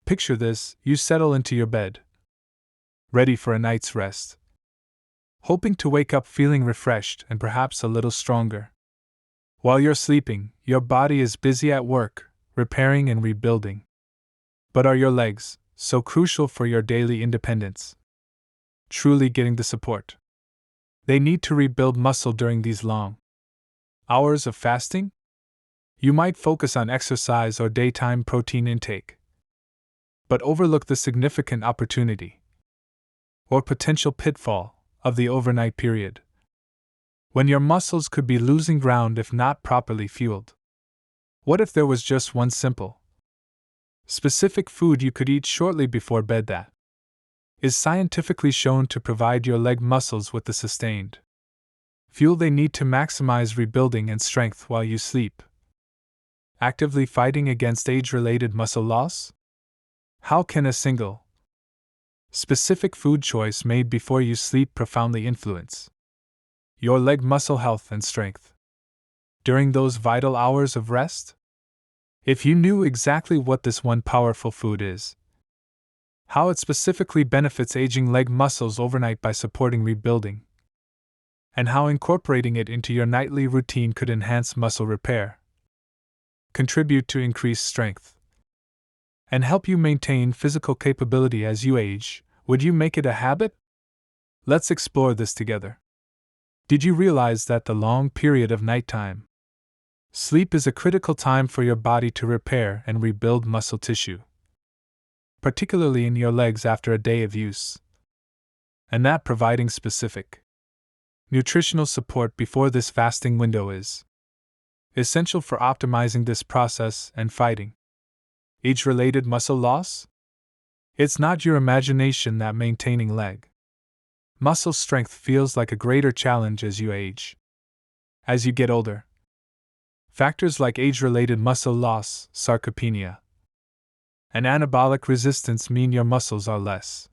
Picture this: you settle into your bed, ready for a night's rest, hoping to wake up feeling refreshed and perhaps a little stronger. While you're sleeping, your body is busy at work, repairing and rebuilding. But are your legs, so crucial for your daily independence, truly getting the support they need to rebuild muscle during these long hours of fasting? You might focus on exercise or daytime protein intake, but overlook the significant opportunity or potential pitfall of the overnight period, when your muscles could be losing ground if not properly fueled. What if there was just one simple, specific food you could eat shortly before bed that is scientifically shown to provide your leg muscles with the sustained fuel they need to maximize rebuilding and strength while you sleep, actively fighting against age-related muscle loss? How can a single, specific food choice made before you sleep profoundly influence your leg muscle health and strength during those vital hours of rest? If you knew exactly what this one powerful food is, how it specifically benefits aging leg muscles overnight by supporting rebuilding, and how incorporating it into your nightly routine could enhance muscle repair, contribute to increased strength, and help you maintain physical capability as you age, would you make it a habit? Let's explore this together. Did you realize that the long period of nighttime sleep is a critical time for your body to repair and rebuild muscle tissue, particularly in your legs after a day of use, and that providing specific nutritional support before this fasting window is essential for optimizing this process and fighting age-related muscle loss? It's not your imagination that maintaining leg muscle strength feels like a greater challenge as you age. As you get older, factors like age-related muscle loss, sarcopenia, and anabolic resistance mean your muscles are less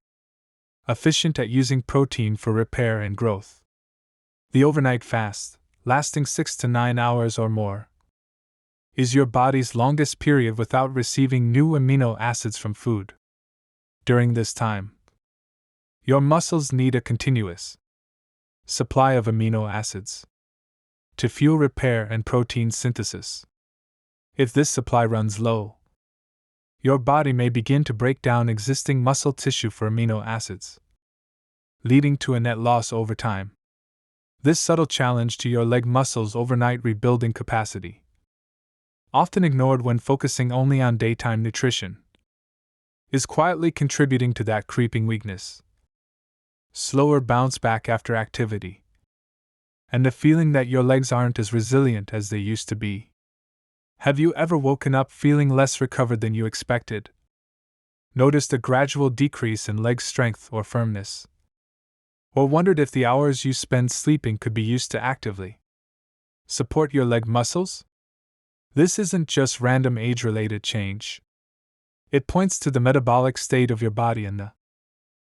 efficient at using protein for repair and growth. The overnight fast, lasting 6 to 9 hours or more, is your body's longest period without receiving new amino acids from food. During this time, your muscles need a continuous supply of amino acids to fuel repair and protein synthesis. If this supply runs low, your body may begin to break down existing muscle tissue for amino acids, leading to a net loss over time. This subtle challenge to your leg muscles' overnight rebuilding capacity, often ignored when focusing only on daytime nutrition, is quietly contributing to that creeping weakness, slower bounce back after activity, and the feeling that your legs aren't as resilient as they used to be. Have you ever woken up feeling less recovered than you expected? Noticed a gradual decrease in leg strength or firmness? Or wondered if the hours you spend sleeping could be used to actively support your leg muscles? This isn't just random age-related change. It points to the metabolic state of your body and the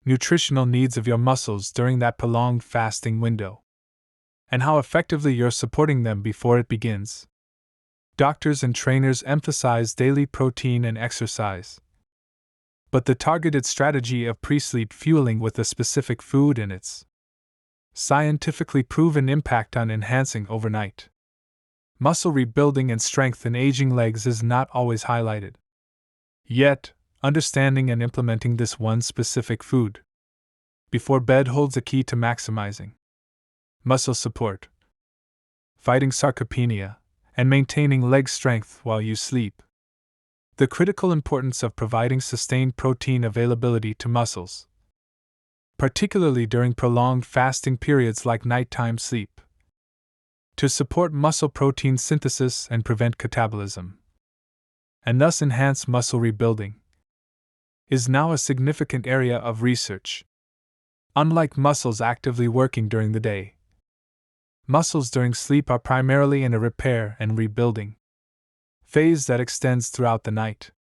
nutritional needs of your muscles during that prolonged fasting window, and how effectively you're supporting them before it begins. Doctors and trainers emphasize daily protein and exercise, but the targeted strategy of pre-sleep fueling with a specific food and its scientifically proven impact on enhancing overnight muscle rebuilding and strength in aging legs is not always highlighted. Yet, understanding and implementing this one specific food before bed holds a key to maximizing muscle support, fighting sarcopenia, and maintaining leg strength while you sleep. The critical importance of providing sustained protein availability to muscles, particularly during prolonged fasting periods like nighttime sleep, to support muscle protein synthesis and prevent catabolism, and thus enhance muscle rebuilding, is now a significant area of research. Unlike muscles actively working during the day, muscles during sleep are primarily in a repair and rebuilding phase that extends throughout the night.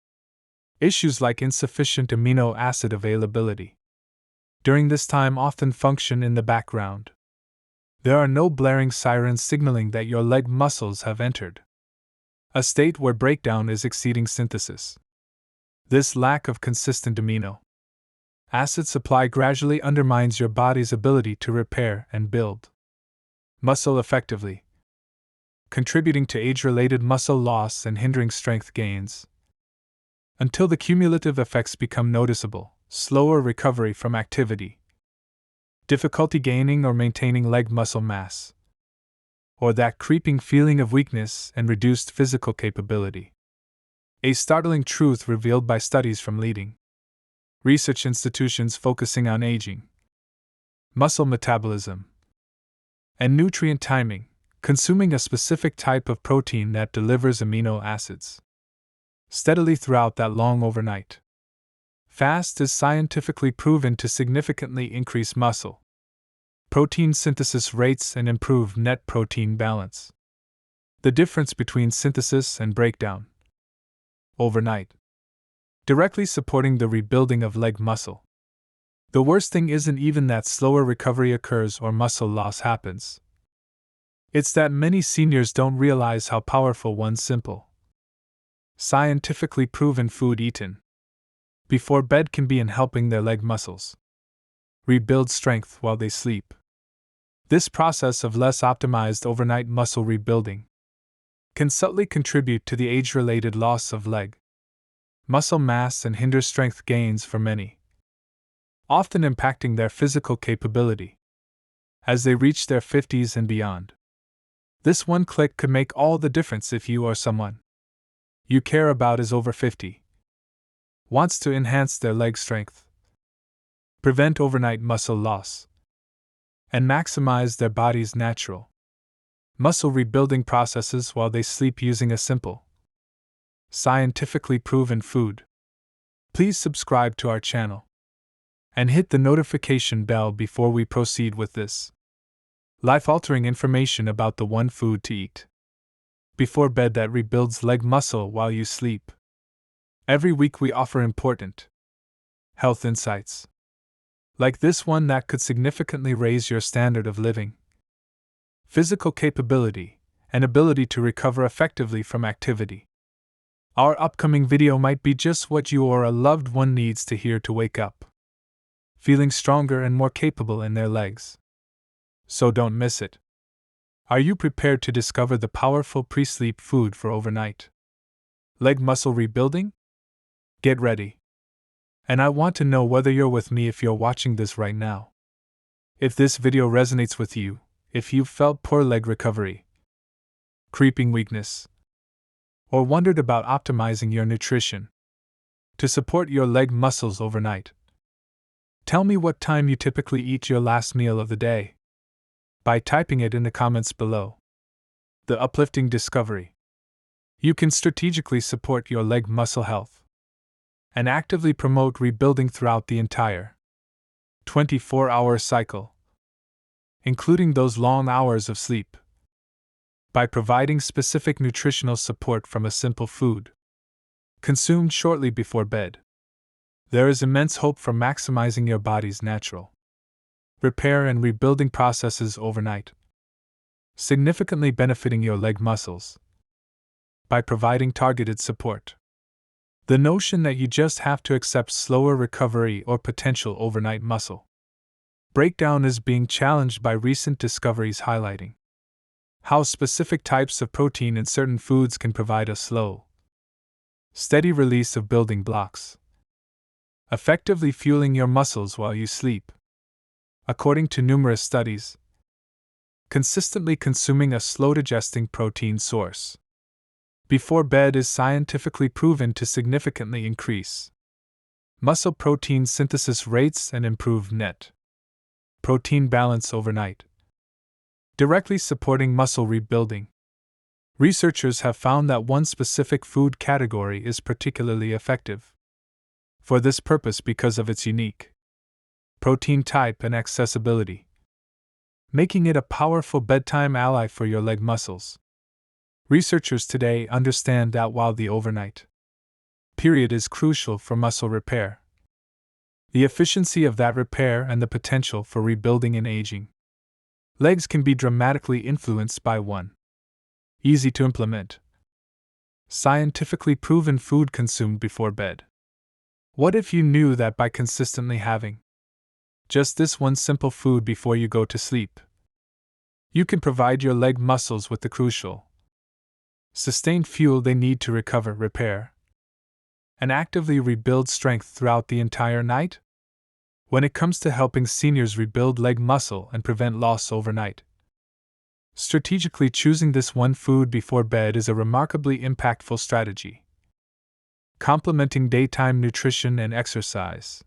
Issues like insufficient amino acid availability during this time often function in the background. There are no blaring sirens signaling that your leg muscles have entered a state where breakdown is exceeding synthesis. This lack of consistent amino acid supply gradually undermines your body's ability to repair and build muscle effectively, contributing to age-related muscle loss and hindering strength gains. Until the cumulative effects become noticeable: slower recovery from activity, difficulty gaining or maintaining leg muscle mass, or that creeping feeling of weakness and reduced physical capability. A startling truth revealed by studies from leading research institutions focusing on aging, muscle metabolism, and nutrient timing: consuming a specific type of protein that delivers amino acids steadily throughout that long overnight fast is scientifically proven to significantly increase muscle protein synthesis rates and improve net protein balance. The difference between synthesis and breakdown overnight, directly supporting the rebuilding of leg muscle. The worst thing isn't even that slower recovery occurs or muscle loss happens. It's that many seniors don't realize how powerful one simple, scientifically proven food eaten before bed can be in helping their leg muscles rebuild strength while they sleep. This process of less optimized overnight muscle rebuilding can subtly contribute to the age-related loss of leg muscle mass and hinder strength gains for many, often impacting their physical capability as they reach their 50s and beyond. This one click could make all the difference if you or someone you care about is over 50, wants to enhance their leg strength, prevent overnight muscle loss, and maximize their body's natural muscle rebuilding processes while they sleep using a simple, scientifically proven food. Please subscribe to our channel and hit the notification bell before we proceed with this life-altering information about the one food to eat before bed that rebuilds leg muscle while you sleep. Every week we offer important health insights like this one that could significantly raise your standard of living, physical capability, and ability to recover effectively from activity. Our upcoming video might be just what you or a loved one needs to hear to wake up feeling stronger and more capable in their legs. So don't miss it. Are you prepared to discover the powerful pre-sleep food for overnight leg muscle rebuilding? Get ready. And I want to know whether you're with me if you're watching this right now. If this video resonates with you, if you've felt poor leg recovery, creeping weakness, or wondered about optimizing your nutrition to support your leg muscles overnight, tell me what time you typically eat your last meal of the day by typing it in the comments below. The uplifting discovery: you can strategically support your leg muscle health and actively promote rebuilding throughout the entire 24-hour cycle, including those long hours of sleep, by providing specific nutritional support from a simple food consumed shortly before bed. There is immense hope for maximizing your body's natural repair and rebuilding processes overnight, significantly benefiting your leg muscles by providing targeted support. The notion that you just have to accept slower recovery or potential overnight muscle breakdown is being challenged by recent discoveries highlighting how specific types of protein in certain foods can provide a slow, steady release of building blocks, effectively fueling your muscles while you sleep. According to numerous studies, consistently consuming a slow-digesting protein source before bed is scientifically proven to significantly increase muscle protein synthesis rates and improve net protein balance overnight, directly supporting muscle rebuilding. Researchers have found that one specific food category is particularly effective for this purpose because of its unique protein type and accessibility, making it a powerful bedtime ally for your leg muscles. Researchers today understand that while the overnight period is crucial for muscle repair, the efficiency of that repair and the potential for rebuilding and aging legs can be dramatically influenced by one easy to implement, scientifically proven food consumed before bed. What if you knew that by consistently having just this one simple food before you go to sleep, you can provide your leg muscles with the crucial, sustained fuel they need to recover, repair, and actively rebuild strength throughout the entire night? When it comes to helping seniors rebuild leg muscle and prevent loss overnight, strategically choosing this one food before bed is a remarkably impactful strategy, complementing daytime nutrition and exercise.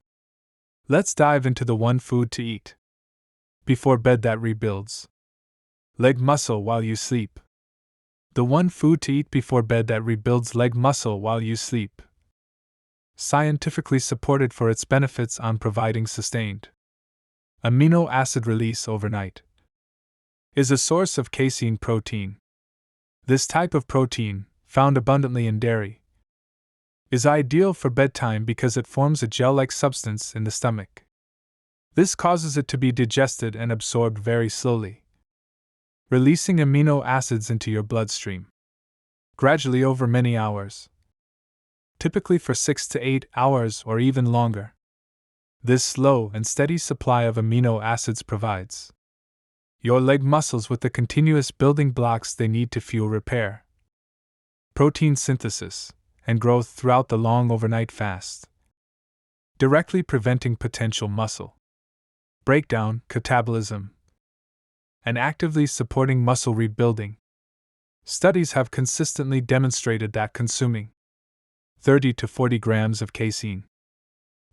Let's dive into the one food to eat before bed that rebuilds leg muscle while you sleep. The one food to eat before bed that rebuilds leg muscle while you sleep, scientifically supported for its benefits on providing sustained amino acid release overnight, is a source of casein protein. This type of protein, found abundantly in dairy, is ideal for bedtime because it forms a gel-like substance in the stomach. This causes it to be digested and absorbed very slowly, releasing amino acids into your bloodstream gradually over many hours, typically for 6 to 8 hours or even longer. This slow and steady supply of amino acids provides your leg muscles with the continuous building blocks they need to fuel repair, protein synthesis, and growth throughout the long overnight fast, directly preventing potential muscle breakdown, catabolism, and actively supporting muscle rebuilding. Studies have consistently demonstrated that consuming 30 to 40 grams of casein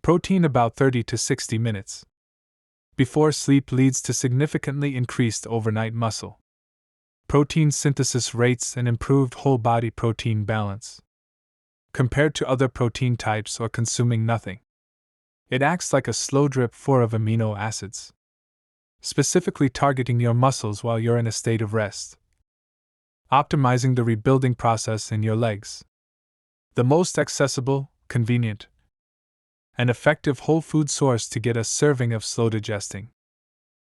protein about 30 to 60 minutes before sleep leads to significantly increased overnight muscle protein synthesis rates and improved whole body protein balance compared to other protein types or consuming nothing. It acts like a slow drip of amino acids, specifically targeting your muscles while you're in a state of rest, optimizing the rebuilding process in your legs. The most accessible, convenient, and effective whole food source to get a serving of slow digesting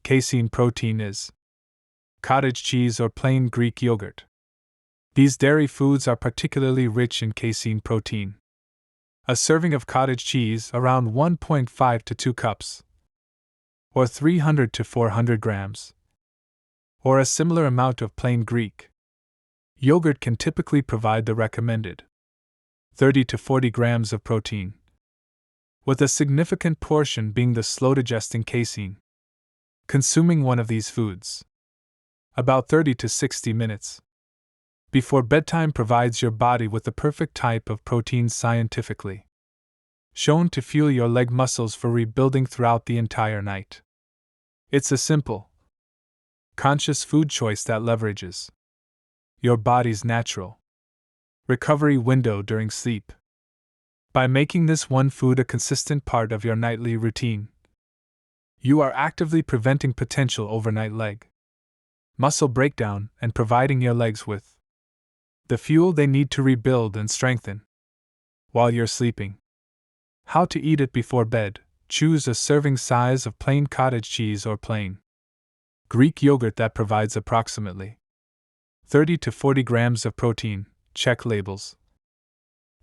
casein protein is cottage cheese or plain Greek yogurt. These dairy foods are particularly rich in casein protein. A serving of cottage cheese, around 1.5 to 2 cups, or 300 to 400 grams, or a similar amount of plain Greek yogurt can typically provide the recommended 30 to 40 grams of protein, with a significant portion being the slow-digesting casein. Consuming one of these foods about 30 to 60 minutes before bedtime provides your body with the perfect type of protein scientifically shown to fuel your leg muscles for rebuilding throughout the entire night. It's a simple, conscious food choice that leverages your body's natural recovery window during sleep. By making this one food a consistent part of your nightly routine, you are actively preventing potential overnight leg muscle breakdown and providing your legs with the fuel they need to rebuild and strengthen while you're sleeping. How to eat it before bed: choose a serving size of plain cottage cheese or plain Greek yogurt that provides approximately 30 to 40 grams of protein. Check labels,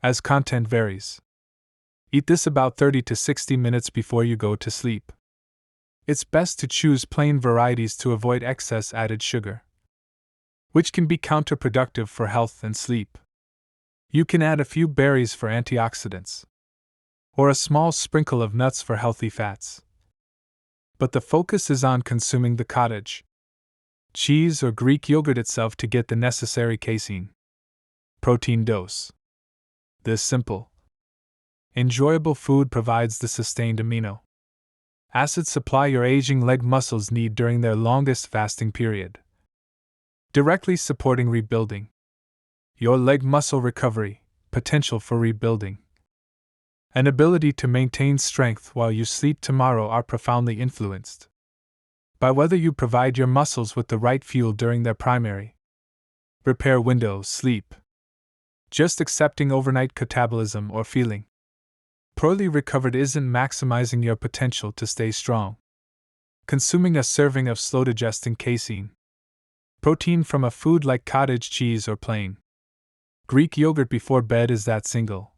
as content varies. Eat this about 30 to 60 minutes before you go to sleep. It's best to choose plain varieties to avoid excess added sugar, which can be counterproductive for health and sleep. You can add a few berries for antioxidants, or a small sprinkle of nuts for healthy fats. But the focus is on consuming the cottage cheese or Greek yogurt itself to get the necessary casein protein dose. This simple, enjoyable food provides the sustained amino acid supply your aging leg muscles need during their longest fasting period, directly supporting rebuilding your leg muscle recovery, potential for rebuilding, and ability to maintain strength while you sleep tomorrow are profoundly influenced by whether you provide your muscles with the right fuel during their primary repair window, sleep. Just accepting overnight catabolism or feeling poorly recovered isn't maximizing your potential to stay strong. Consuming a serving of slow-digesting casein protein from a food like cottage cheese or plain Greek yogurt before bed is that single,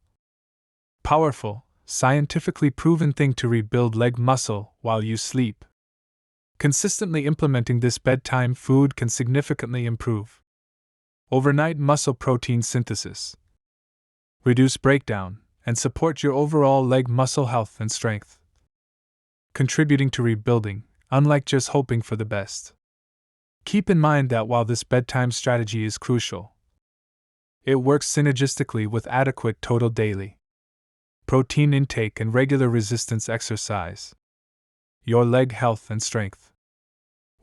powerful, scientifically proven thing to rebuild leg muscle while you sleep. Consistently implementing this bedtime food can significantly improve overnight muscle protein synthesis, reduce breakdown, and support your overall leg muscle health and strength, contributing to rebuilding, unlike just hoping for the best. Keep in mind that while this bedtime strategy is crucial, it works synergistically with adequate total daily protein intake and regular resistance exercise. Your leg health and strength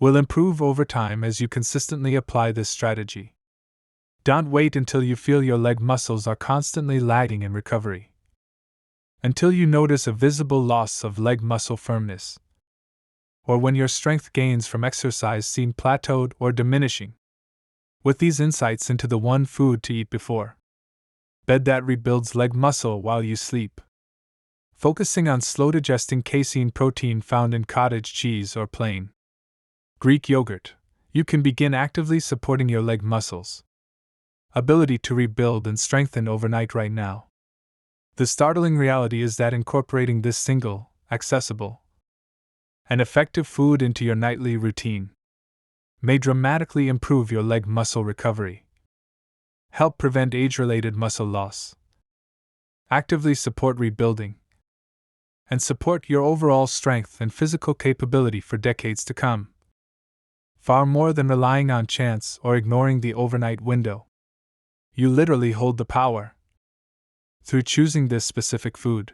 will improve over time as you consistently apply this strategy. Don't wait until you feel your leg muscles are constantly lagging in recovery. Until you notice a visible loss of leg muscle firmness, or when your strength gains from exercise seem plateaued or diminishing. With these insights into the one food to eat before bed that rebuilds leg muscle while you sleep, focusing on slow-digesting casein protein found in cottage cheese or plain Greek yogurt, you can begin actively supporting your leg muscles' ability to rebuild and strengthen overnight right now. The startling reality is that incorporating this single, accessible, and effective food into your nightly routine may dramatically improve your leg muscle recovery, help prevent age-related muscle loss, actively support rebuilding, and support your overall strength and physical capability for decades to come. Far more than relying on chance or ignoring the overnight window, you literally hold the power, through choosing this specific food,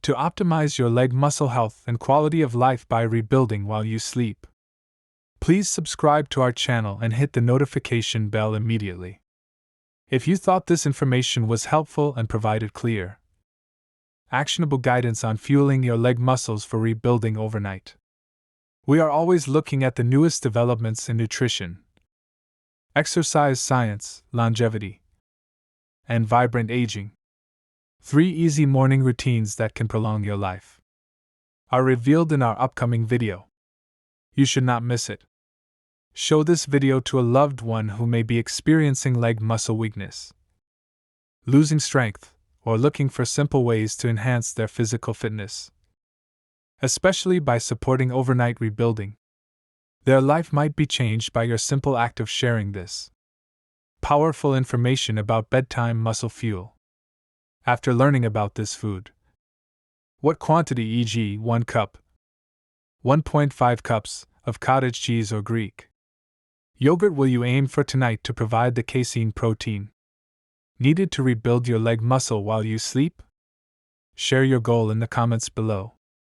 to optimize your leg muscle health and quality of life by rebuilding while you sleep. Please subscribe to our channel and hit the notification bell immediately if you thought this information was helpful and provided clear, actionable guidance on fueling your leg muscles for rebuilding overnight. We are always looking at the newest developments in nutrition, exercise science, longevity, and vibrant aging. 3 easy morning routines that can prolong your life are revealed in our upcoming video. You should not miss it. Show this video to a loved one who may be experiencing leg muscle weakness, losing strength, or looking for simple ways to enhance their physical fitness, especially by supporting overnight rebuilding. Their life might be changed by your simple act of sharing this powerful information about bedtime muscle fuel. After learning about this food, what quantity, e.g., 1 cup, 1.5 cups of cottage cheese or Greek yogurt will you aim for tonight to provide the casein protein needed to rebuild your leg muscle while you sleep? Share your goal in the comments below.